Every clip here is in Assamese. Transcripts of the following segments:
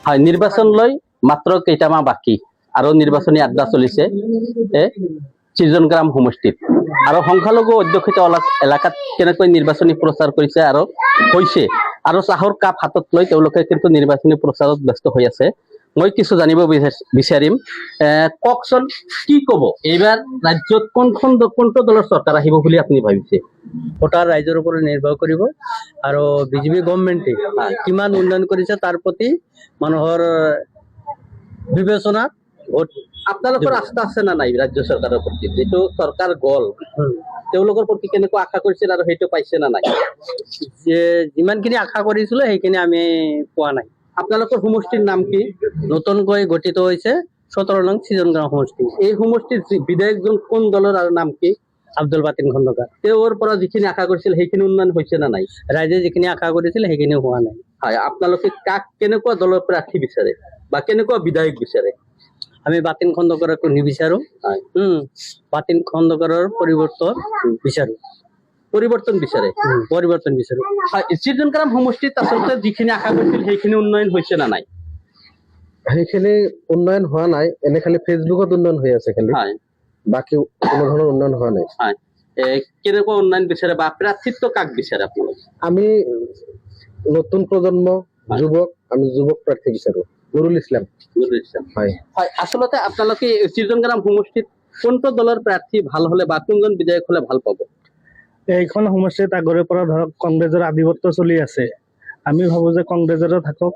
হয়, নিৰ্বাচন লৈ মাত্ৰ কেইটামাহ বাকি আৰু নিৰ্বাচনী আড্ডা চলিছে চিজনগ্ৰাম সমষ্টিত আৰু সংখ্যালঘু অধ্যুষিত এলেকাত কেনেকৈ নিৰ্বাচনী প্ৰচাৰ কৰিছে আৰু হৈছে আৰু চাহৰ কাপ হাতত লৈ তেওঁলোকে কিন্তু নিৰ্বাচনী প্ৰচাৰত ব্যস্ত হৈ আছে। মই কিছু জানিব বিচাৰিম। কওকচোন, কি ক'ব এইবাৰ ৰাজ্যত কোনটো দলৰ চৰকাৰ আহিব বুলি আপুনি ভাবিছে? ভোটাৰ ৰাইজৰ ওপৰত নিৰ্ভৰ কৰিব আৰু বিজেপি গভৰ্ণমেণ্টে কিমান উন্নয়ন কৰিছে তাৰ প্ৰতি মানুহৰ বিবেচনা ভোট। আপোনালোকৰ আস্থা আছে না নাই ৰাজ্য চৰকাৰৰ প্ৰতি? যিটো চৰকাৰ গ'ল তেওঁলোকৰ প্ৰতি কেনেকুৱা আশা কৰিছিল আৰু সেইটো পাইছে না নাই? যে যিমানখিনি আশা কৰিছিলো সেইখিনি আমি পোৱা নাই। আপোনালোকৰ সমষ্টিৰ নাম কি? নতুনকৈ গঠিত হৈছে 17 নং চিজনগ্ৰাম সমষ্টি। এই সমষ্টিৰ বিধায়কজন কোন দলৰ আৰু নাম কি? আব্দুল বাতিন খন্দকাৰ। তেওঁৰ পৰা যিখিনি আশা কৰিছিল সেইখিনি উন্নয়ন হৈছে না নাই? ৰাইজে যিখিনি আশা কৰিছিল সেইখিনি হোৱা নাই। হয়, আপোনালোকে কাক কেনেকুৱা দলৰ প্ৰাৰ্থী বিচাৰে বা কেনেকুৱা বিধায়ক বিচাৰে? আমি বাতিন খন্দকাৰক নিবিচাৰো। বাতিন খন্দকাৰৰ পৰিৱৰ্তন বিচাৰো। পৰিৱৰ্তন বিচাৰে? পৰিৱৰ্তন বিচাৰো। হয়, চিজনগ্ৰাম সমষ্টিত আচলতে যিখিনি আশা কৰিছিল সেইখিনি উন্নয়ন হৈছে না নাই? সেইখিনি উন্নয়ন হোৱা নাই, এনে খালি ফেচবুকত উন্নয়ন হৈ আছে খালি। হয়, বাকী কোনো ধৰণৰ উন্নয়ন হোৱা নাই। হয়, কেনেকুৱা উন্নয়ন বিচাৰে বা প্ৰাৰ্থিত্ব কাক বিচাৰে আপোনালোকে? আমি নতুন প্ৰজন্ম যুৱক, আমি যুৱক প্ৰাৰ্থী বিচাৰো। নুৰুল ইছলাম। হয়, আচলতে আপোনালোকে চিজনগ্ৰাম সমষ্টিত কোনটো দলৰ প্ৰাৰ্থী ভাল হলে বা কোনজন বিধায়ক হলে ভাল পাব? এইখন সমষ্টিত আগৰে পৰা ধৰক কংগ্ৰেছৰ আধিপত্য চলি আছে। আমি ভাবো যে কংগ্ৰেছৰে থাকক।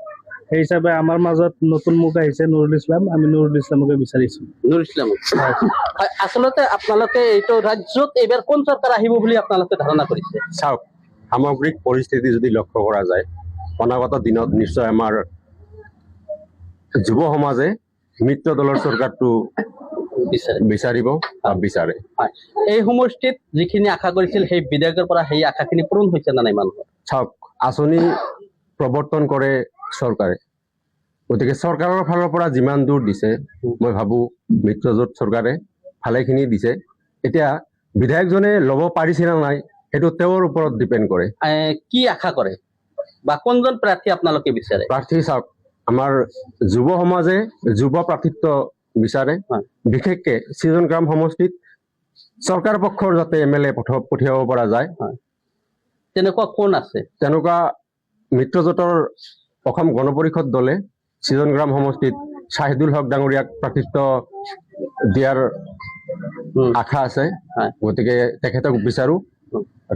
সেই হিচাপে আমাৰ মাজত নতুন মুখ আহিছে নুৰুল ইছলাম, আমি নুৰুল ইছলামকে বিচাৰিছো। নুৰুল ইছলাম। আচলতে আপোনালোকে এইটো ৰাজ্যত এইবাৰ কোন চৰকাৰ আহিব বুলি আপোনালোকে ধাৰণা কৰিছে? চাওক, সামগ্ৰিক পৰিস্থিতি যদি লক্ষ্য কৰা যায়, অনাগত দিনত নিশ্চয় আমাৰ যুৱ সমাজে মিত্ৰ দলৰ চৰকাৰটো বিচাৰিব বিচাৰে। এই সমষ্টিত যিখিনি আশা কৰিছিল সেই বিধায়কৰ পৰা সেই আশাখিনি পূৰণ হৈছে না নাই মানুহৰ? চাওক, আঁচনি প্ৰৱৰ্তন কৰে চৰকাৰে, গতিকে চৰকাৰৰ ফালৰ পৰা যিমান দূৰ দিছে মই ভাবো মিত্ৰজোঁট চৰকাৰে ভালেখিনি দিছে। এতিয়া বিধায়কজনে ল'ব পাৰিছে না নাই সেইটো তেওঁৰ ওপৰত ডিপেণ্ড কৰে। কি আশা কৰে বা কোনজন প্ৰাৰ্থী আপোনালোকে বিচাৰে? প্ৰাৰ্থী চাওক, আমাৰ যুৱ সমাজে যুৱ প্ৰাৰ্থিত্ব বিচাৰে। বিশেষকে চিজনগ্ৰাম সমষ্টিত চৰকাৰ পক্ষৰ যাতে MLA পঠিয়াব পৰা যায়, তেনেকুৱা কোন আছে? তেনেকুৱা মিত্ৰজোঁটৰ অসম গণ পৰিষদ দলে চিজনগ্ৰাম সমষ্টিত শ্বাহিদুল হক ডাঙৰীয়াক প্ৰাৰ্থিত্ব দিয়াৰ আশা আছে। গতিকে তেখেতক বিচাৰো।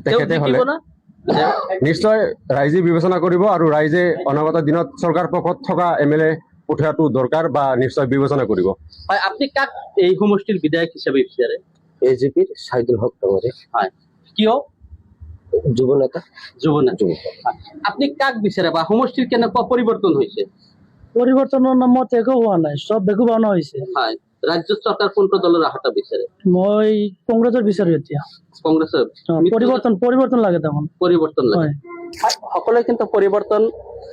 তেখেতে হলে নিশ্চয় ৰাইজে বিবেচনা কৰিব আৰু ৰাইজে অনাগত দিনত চৰকাৰ পক্ষত থকা MLA পঠিওৱাটো দৰকাৰ বা নিশ্চয় বিবেচনা কৰিব। হয়, আপনি কাক এই সমষ্টিৰ বিধায়ক হিচাপে বিচাৰে? AJPৰ শ্বাহিদুল হক ডাঙৰীয়া। হয়, কিয়? যুৱ নেতা। আপনি কাক বিচাৰে বা সমষ্টিৰ কেনেকুৱা পৰিৱৰ্তন হৈছে? পৰিৱৰ্তনৰ নামত একো হোৱা নাই, চব বেকু বানা হৈছে। হয়, ৰাজ্য চৰকাৰ কোনটো দলৰ আশাটা বিচাৰে? মই কংগ্ৰেছৰ বিচাৰো এতিয়া। কংগ্ৰেছৰ পৰিৱৰ্তন লাগে তখন। পৰিৱৰ্তন লাগে। সকলোৱে কিন্তু পৰিৱৰ্তন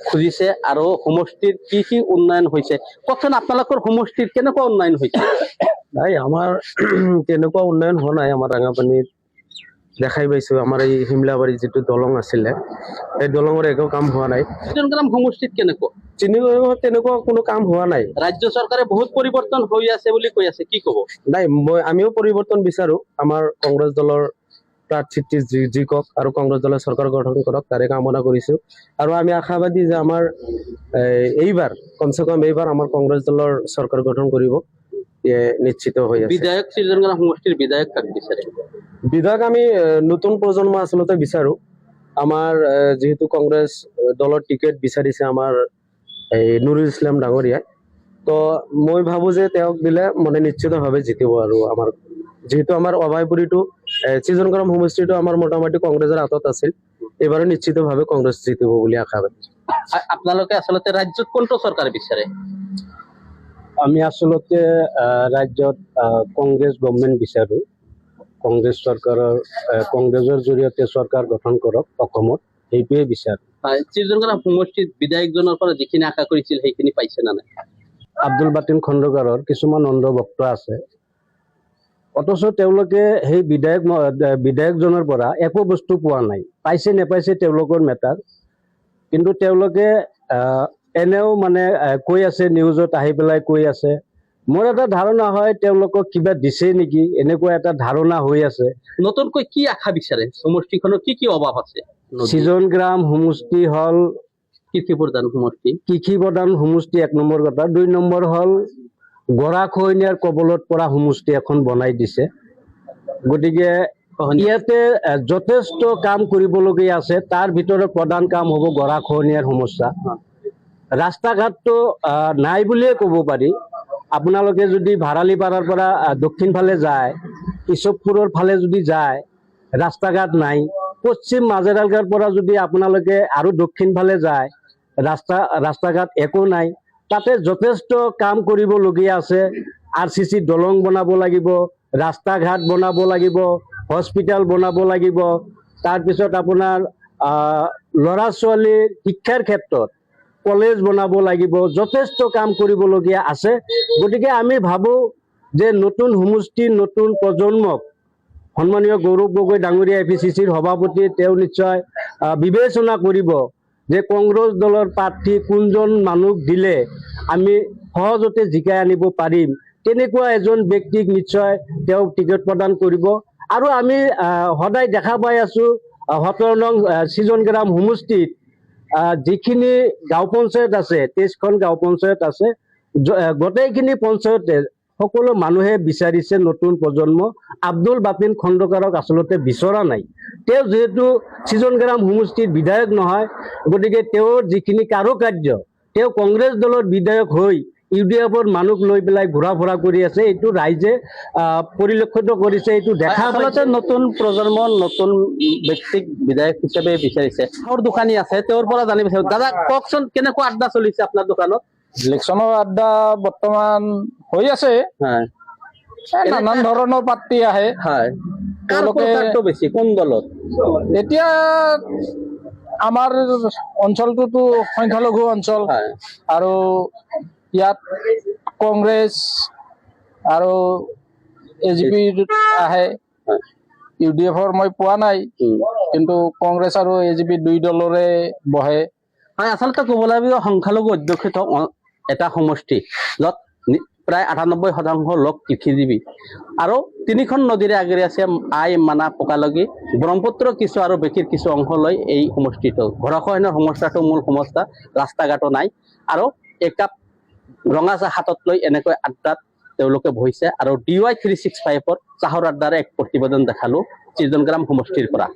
খুজিছে আৰু সমষ্টিৰ কি উন্নয়ন হৈছে কওকচোন? আপোনালোকৰ সমষ্টিৰ কেনেকুৱা উন্নয়ন হৈছে? নাই, আমাৰ তেনেকুৱা উন্নয়ন হোৱা নাই। আমাৰ ৰাঙাপানীত দেখাই পাইছো, আমাৰ এই শিমলাবাৰীত যিটো দলং আছিলে সেই দলঙৰ একো কাম হোৱা নাই। চিজনগ্ৰাম সমষ্টিত কেনেকুৱা? তেনেকুৱা কোনো কাম হোৱা নাই। ৰাজ্য চৰকাৰে বহুত পৰিৱৰ্তন হৈ আছে বুলি কৈ আছে, কি কব? নাই, আমিও পৰিৱৰ্তন বিচাৰো। আমাৰ কংগ্ৰেছ দলৰ প্ৰাৰ্থী যি কওক আৰু কংগ্ৰেছ দলে চৰকাৰ গঠন কৰক তাৰে কামনা কৰিছো। আৰু আমি আশাবাদী যে আমাৰ এইবাৰ কমচে কম এইবাৰ আমাৰ কংগ্ৰেছ দলৰ চৰকাৰ গঠন কৰিব নিশ্চিত হৈ আছে। বিধায়ক চিজনগ্ৰাম সমষ্টিৰ বিধায়ক কাক বিচাৰে? বিধায়ক আমি নতুন প্ৰজন্ম আচলতে বিচাৰো। আমাৰ যিহেতু কংগ্ৰেছ দলৰ টিকেট বিচাৰিছে আমাৰ নুৰুল ইছলাম ডাঙৰীয়াই, তো মই ভাবো যে তেওঁক দিলে মানে নিশ্চিতভাৱে জিতিব। আৰু আমাৰ যিহেতু আমাৰ অভয়পুৰীটো চিজনগ্ৰাম সমষ্টিটো আমাৰ মোটামুটি কংগ্ৰেছৰ হাতত আছিল, এইবাৰো নিশ্চিতভাৱে কংগ্ৰেছ জিতিব বুলি আশাবাদী। আপোনালোকে আচলতে ৰাজ্যত কোনটো চৰকাৰ বিচাৰে? আমি আচলতে ৰাজ্যত কংগ্ৰেছ গভৰ্ণমেণ্ট বিচাৰো। কংগ্ৰেছ চৰকাৰৰ কংগ্ৰেছৰ জৰিয়তে চৰকাৰ গঠন কৰক অসমত, সেইটোৱে বিচাৰো। চিজনগ্ৰাম সমষ্টিত বিধায়কজনৰ পৰা যিখিনি আশা কৰিছিল সেইখিনি পাইছে না নাই? আব্দুল বাতিন খন্দকাৰৰ কিছুমান অন্ধভক্ত আছে, অথচ তেওঁলোকে সেই বিধায়কজনৰ পৰা একো বস্তু পোৱা নাই। পাইছে নেপাইছে তেওঁলোকৰ মেটাৰ, কিন্তু তেওঁলোকে এনেও মানে কৈ আছে, নিউজত আহি পেলাই কৈ আছে। মোৰ এটা ধাৰণা হয় তেওঁলোকক কিবা দিছে নেকি, এনেকুৱা এটা ধাৰণা হৈ আছে। নতুনকৈ কি আশা বিচাৰে? সমষ্টিখনৰ কি কি অভাৱ আছে? ছিজন গ্ৰাম সমষ্টি হ'ল কৃষি প্ৰধান সমষ্টি। কৃষি প্ৰধান সমষ্টি 1 নম্বৰ কথা। 2 নম্বৰ হ'ল গৰাখহনীয়াৰ কবলত পৰা সমষ্টি এখন বনাই দিছে। গতিকে ইয়াতে যথেষ্ট কাম কৰিবলগীয়া আছে। তাৰ ভিতৰত প্ৰধান কাম হ'ব গৰাখহনীয়াৰ সমস্যা। ৰাস্তা ঘাটটো নাই বুলিয়ে ক'ব পাৰি। আপোনালোকে যদি ভাৰালিপাৰাৰ পৰা দক্ষিণ ফালে যায়, ইছবপুৰৰ ফালে যদি যায়, ৰাস্তা ঘাট নাই। পশ্চিম মাজেৰালগাৰ পৰা যদি আপোনালোকে আৰু দক্ষিণ ফালে যায়, ৰাস্তা ঘাট একো নাই। তাতে যথেষ্ট কাম কৰিবলগীয়া আছে। RCC দলং বনাব লাগিব, ৰাস্তা ঘাট বনাব লাগিব, হস্পিটেল বনাব লাগিব। তাৰপিছত আপোনাৰ ল'ৰা ছোৱালীৰ শিক্ষাৰ ক্ষেত্ৰত কলেজ বনাব লাগিব। যথেষ্ট কাম কৰিবলগীয়া আছে। গতিকে আমি ভাবোঁ যে নতুন সমষ্টি, নতুন প্ৰজন্মক সন্মানীয় গৌৰৱ গগৈ ডাঙৰীয়া APCCৰ সভাপতি, তেওঁ নিশ্চয় বিবেচনা কৰিব যে কংগ্ৰেছ দলৰ প্ৰাৰ্থী কোনজন মানুহ দিলে আমি সহজতে জিকাই আনিব পাৰিম। তেনেকুৱা এজন ব্যক্তিক নিশ্চয় তেওঁ টিকট প্ৰদান কৰিব। আৰু আমি সদায় দেখা পাই আছোঁ 17 নং ছিজন গ্ৰাম সমষ্টিত যিখিনি গাঁও পঞ্চায়ত আছে, 23খন গাঁও পঞ্চায়ত আছে, গোটেইখিনি পঞ্চায়তে সকলো মানুহে বিচাৰিছে নতুন প্ৰজন্ম। আব্দুল বাতিন খণ্ডকাৰক আচলতে বিচৰা নাই। তেওঁ যিহেতু ছিজন গ্ৰাম সমষ্টিৰ বিধায়ক নহয়, গতিকে তেওঁৰ যিখিনি কাৰুকাৰ্য, তেওঁ কংগ্ৰেছ দলৰ বিধায়ক হৈ UDF-ৰ মানুহ লৈ পেলাই ঘূৰা ফুৰা কৰি আছে। এইটো ৰাইজে পৰিলক্ষিত কৰিছে, এইটো দেখা আচলতে নতুন প্ৰজন্ম নতুন ব্যক্তিক বিধায়ক হিচাপে বিচাৰিছে। চাহৰ দোকানী আছে, তেওঁৰ পৰা জানিব বিচাৰো। দাদা কওকচোন, কেনেকুৱা আড্ডা চলিছে আপোনাৰ দোকানত? ইলেকশ্যনৰ আড্ডা বৰ্তমান হৈ আছে। হয়, নানান ধৰণৰ প্ৰাৰ্থী আহে। হয়। কাৰ তেওঁলোকে প্ৰচাৰটো বেছি, কোন দলত? এতিয়া আমাৰ অঞ্চলটোতো সংখ্যালঘু অঞ্চল, হয়, আৰু ইয়াত কংগ্ৰেছ আৰু AGP আহে। UDF-ৰ মই পোৱা নাই, কিন্তু কংগ্ৰেছ আৰু AGP 2 দলৰে বহে। হয়, আচলতে ক'ব লাগিব সংখ্যালঘু অধ্যুষিত এটা সমষ্টি, য'ত প্ৰায় 98% লোক কৃষিজীৱী, আৰু 3খন নদীৰে আগেৰি আছে আই, মানা, পকালগি, ব্ৰহ্মপুত্ৰ কিছু আৰু বেকিৰ কিছু অংশ লৈ এই সমষ্টিটো। গৰাখহনীয়াৰ সমস্যাটো মূল সমস্যা। ৰাস্তা ঘাটো নাই, আৰু একাপ ৰঙা চাহ হাতত লৈ এনেকৈ আড্ডাত তেওঁলোকে বহিছে। আৰু DY 365ৰ চাহৰ আড্ডাৰে এক প্ৰতিবেদন দেখালো ছিজন গ্ৰাম সমষ্টিৰ পৰা।